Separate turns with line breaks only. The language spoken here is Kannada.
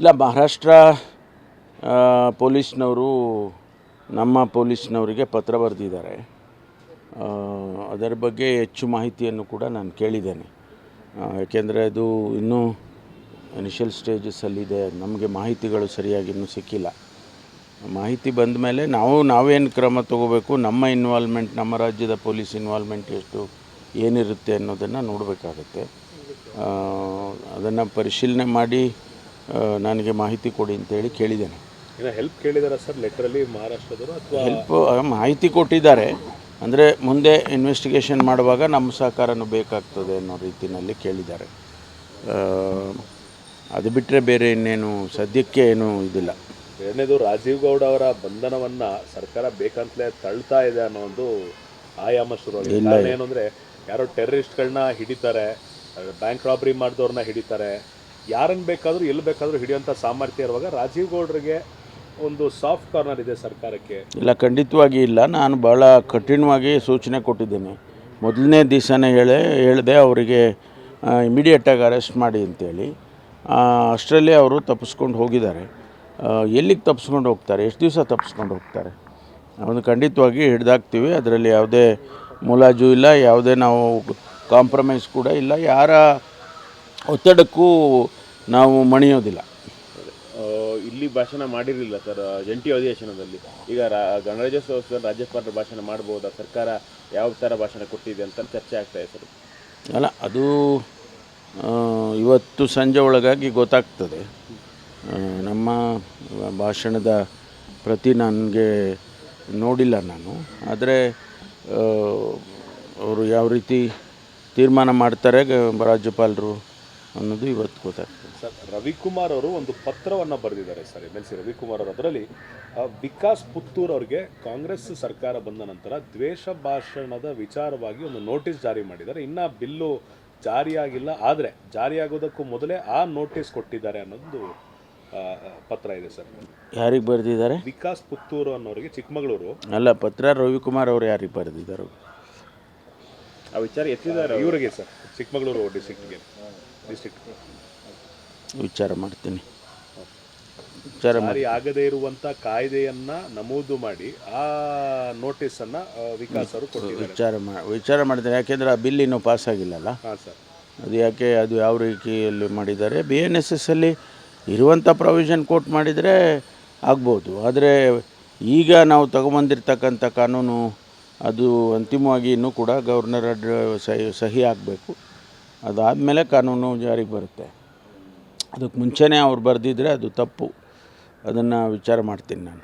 ಇಲ್ಲ, ಮಹಾರಾಷ್ಟ್ರ ಪೊಲೀಸ್ನವರು ನಮ್ಮ ಪೊಲೀಸ್ನವರಿಗೆ ಪತ್ರ ಬರೆದಿದ್ದಾರೆ. ಅದರ ಬಗ್ಗೆ ಹೆಚ್ಚು ಮಾಹಿತಿಯನ್ನು ಕೂಡ ನಾನು ಕೇಳಿದ್ದೇನೆ. ಯಾಕೆಂದರೆ ಅದು ಇನ್ನೂ ಇನಿಷಿಯಲ್ ಸ್ಟೇಜಸ್ಸಲ್ಲಿದೆ. ನಮಗೆ ಮಾಹಿತಿಗಳು ಸರಿಯಾಗಿ ಇನ್ನೂ ಸಿಕ್ಕಿಲ್ಲ. ಮಾಹಿತಿ ಬಂದ ಮೇಲೆ ನಾವೇನು ಕ್ರಮ ತಗೋಬೇಕು, ನಮ್ಮ ಇನ್ವಾಲ್ವ್ಮೆಂಟ್, ನಮ್ಮ ರಾಜ್ಯದ ಪೊಲೀಸ್ ಇನ್ವಾಲ್ವ್ಮೆಂಟ್ ಏನಿರುತ್ತೆ ಅನ್ನೋದನ್ನು ನೋಡಬೇಕಾಗತ್ತೆ. ಅದನ್ನು ಪರಿಶೀಲನೆ ಮಾಡಿ ನನಗೆ ಮಾಹಿತಿ ಕೊಡಿ ಅಂತೇಳಿ ಕೇಳಿದ್ದೇನೆ.
ಹೆಲ್ಪ್ ಕೇಳಿದಾರೆ ಸರ್ ಲೆಟರಲ್ಲಿ ಮಹಾರಾಷ್ಟ್ರದವರು, ಅಥವಾ
ಹೆಲ್ಪ್ ಮಾಹಿತಿ ಕೊಟ್ಟಿದ್ದಾರೆ. ಅಂದರೆ ಮುಂದೆ ಇನ್ವೆಸ್ಟಿಗೇಷನ್ ಮಾಡುವಾಗ ನಮ್ಮ ಸಹಕಾರನೂ ಬೇಕಾಗ್ತದೆ ಅನ್ನೋ ರೀತಿಯಲ್ಲಿ ಕೇಳಿದ್ದಾರೆ. ಅದು ಬಿಟ್ಟರೆ ಬೇರೆ ಇನ್ನೇನು ಸದ್ಯಕ್ಕೆ ಏನೂ ಇದಿಲ್ಲ.
ಎರಡನೇದು, ರಾಜೀವ್ ಗೌಡ ಅವರ ಬಂಧನವನ್ನು ಸರ್ಕಾರ ಬೇಕಂತಲೇ ತಳ್ತಾ ಇದೆ ಅನ್ನೋ ಒಂದು ಆಯಾಮ ಶುರುವಾಗಿದೆ. ಕಾರಣ ಏನು ಅಂದರೆ, ಯಾರೋ ಟೆರರಿಸ್ಟ್ಗಳನ್ನ ಹಿಡಿತಾರೆ, ಬ್ಯಾಂಕ್ ರಾಬರಿ ಮಾಡಿದವ್ರನ್ನ ಹಿಡಿತಾರೆ, ಯಾರನ್ನು ಬೇಕಾದರೂ ಎಲ್ಲಿ ಬೇಕಾದರೂ ಹಿಡಿಯೋಂಥ ಸಾಮರ್ಥ್ಯ ಇರುವಾಗ ರಾಜೀವ್ ಗೌಡರಿಗೆ ಒಂದು ಸಾಫ್ಟ್ ಕಾರ್ನರ್ ಇದೆ ಸರ್ಕಾರಕ್ಕೆ.
ಇಲ್ಲ, ಖಂಡಿತವಾಗಿ ಇಲ್ಲ. ನಾನು ಭಾಳ ಕಠಿಣವಾಗಿ ಸೂಚನೆ ಕೊಟ್ಟಿದ್ದೇನೆ. ಮೊದಲನೇ ದಿವಸನೇ ಹೇಳಿದೆ ಅವರಿಗೆ ಇಮಿಡಿಯೇಟಾಗಿ ಅರೆಸ್ಟ್ ಮಾಡಿ ಅಂತೇಳಿ. ಅಷ್ಟರಲ್ಲೇ ಅವರು ತಪ್ಪಿಸ್ಕೊಂಡು ಹೋಗಿದ್ದಾರೆ. ಎಲ್ಲಿಗೆ ತಪ್ಪಿಸ್ಕೊಂಡು ಹೋಗ್ತಾರೆ, ಎಷ್ಟು ದಿವಸ ತಪ್ಪಿಸ್ಕೊಂಡು ಹೋಗ್ತಾರೆ? ಒಂದು ಖಂಡಿತವಾಗಿ ಹಿಡ್ದಾಕ್ತೀವಿ. ಅದರಲ್ಲಿ ಯಾವುದೇ ಮುಲಾಜು ಇಲ್ಲ, ಯಾವುದೇ ನಾವು ಕಾಂಪ್ರಮೈಸ್ ಕೂಡ ಇಲ್ಲ, ಯಾರ ಒತ್ತಡಕ್ಕೂ ನಾವು ಮಣಿಯೋದಿಲ್ಲ.
ಇಲ್ಲಿ ಭಾಷಣ ಮಾಡಿರಲಿಲ್ಲ ಸರ್ ಜಂಟಿ ಅಧಿವೇಶನದಲ್ಲಿ. ಈಗ ಗಣರಾಜ್ಯೋತ್ಸವ ರಾಜ್ಯಪಾಲರ ಭಾಷಣ ಮಾಡ್ಬೋದಾ, ಸರ್ಕಾರ ಯಾವ ಥರ ಭಾಷಣ ಕೊಟ್ಟಿದೆ ಅಂತ ಚರ್ಚೆ ಆಗ್ತಾಯಿದೆ ಸರ್.
ಅಲ್ಲ, ಅದು ಇವತ್ತು ಸಂಜೆ ಒಳಗಾಗಿ ಗೊತ್ತಾಗ್ತದೆ. ನಮ್ಮ ಭಾಷಣದ ಪ್ರತಿ ನನಗೆ ನೋಡಿಲ್ಲ ನಾನು. ಆದರೆ ಅವರು ಯಾವ ರೀತಿ ತೀರ್ಮಾನ ಮಾಡ್ತಾರೆ ರಾಜ್ಯಪಾಲರು ಅನ್ನೋದು ಇವತ್ತು ಗೊತ್ತಾಗ್ತದೆ.
ಸರ್, ರವಿಕುಮಾರ್ ಅವರು ಒಂದು ಪತ್ರವನ್ನು ಬರೆದಿದ್ದಾರೆ ಸರ್, MLC ರವಿಕುಮಾರ್ ಅವರು. ಅದರಲ್ಲಿ ವಿಕಾಸ್ ಪುತ್ತೂರ್ ಅವರಿಗೆ ಕಾಂಗ್ರೆಸ್ ಸರ್ಕಾರ ಬಂದ ನಂತರ ದ್ವೇಷ ಭಾಷಣದ ವಿಚಾರವಾಗಿ ಒಂದು ನೋಟಿಸ್ ಜಾರಿ ಮಾಡಿದ್ದಾರೆ. ಇನ್ನು ಬಿಲ್ಲು ಜಾರಿಯಾಗಿಲ್ಲ, ಆದರೆ ಜಾರಿಯಾಗೋದಕ್ಕೂ ಮೊದಲೇ ಆ ನೋಟಿಸ್ ಕೊಟ್ಟಿದ್ದಾರೆ ಅನ್ನೋದು ಪತ್ರ ಇದೆ ಸರ್.
ಯಾರಿಗೆ ಬರೆದಿದ್ದಾರೆ?
ವಿಕಾಸ್ ಪುತ್ತೂರು ಅನ್ನೋರಿಗೆ, ಚಿಕ್ಕಮಗಳೂರು.
ಅಲ್ಲ, ಪತ್ರ ರವಿಕುಮಾರ್ ಅವರು ಯಾರಿಗೆ ಬರೆದಿದ್ದಾರೆ?
ಆ ವಿಚಾರ ಎತ್ತಿದ್ದಾರೆ ಇವರಿಗೆ ಸರ್, ಚಿಕ್ಕಮಗಳೂರು ಡಿಸ್ಟ್ರಿಕ್ಟ್
ವಿಚಾರ ಮಾಡ್ತೀನಿ.
ಜಾರಿ ಆಗದೇ ಇರುವಂಥ ಕಾಯ್ದೆಯನ್ನು ನಮೂದು ಮಾಡಿ ಆ ನೋಟಿಸನ್ನು ವಿಕಾಸ್ ಅವರು ಕೊಟ್ಟಿದ್ದಾರೆ.
ವಿಚಾರ ಮಾಡ್ತೀನಿ. ಯಾಕೆಂದರೆ ಆ ಬಿಲ್ ಇನ್ನೂ ಪಾಸ್ ಆಗಿಲ್ಲಲ್ಲ.
ಹಾಂ ಸರ್.
ಅದು ಯಾವ ರೀತಿಯಲ್ಲಿ ಮಾಡಿದ್ದಾರೆ? BNSS ಅಲ್ಲಿ ಇರುವಂಥ ಪ್ರೊವಿಷನ್ ಕೋಟ್ ಮಾಡಿದರೆ ಆಗ್ಬೋದು. ಆದರೆ ಈಗ ನಾವು ತಗೊಂಬಂದಿರ್ತಕ್ಕಂಥ ಕಾನೂನು ಅದು ಅಂತಿಮವಾಗಿ ಇನ್ನೂ ಕೂಡ ಗವರ್ನರ್ ಸಹಿ ಆಗಬೇಕು. ಅದಾದಮೇಲೆ ಕಾನೂನು ಜಾರಿಗೆ ಬರುತ್ತೆ. ಅದಕ್ಕೆ ಮುಂಚೆನೇ ಅವ್ರು ಬರೆದಿದ್ದರೆ ಅದು ತಪ್ಪು. ಅದನ್ನು ವಿಚಾರ ಮಾಡ್ತೀನಿ ನಾನು.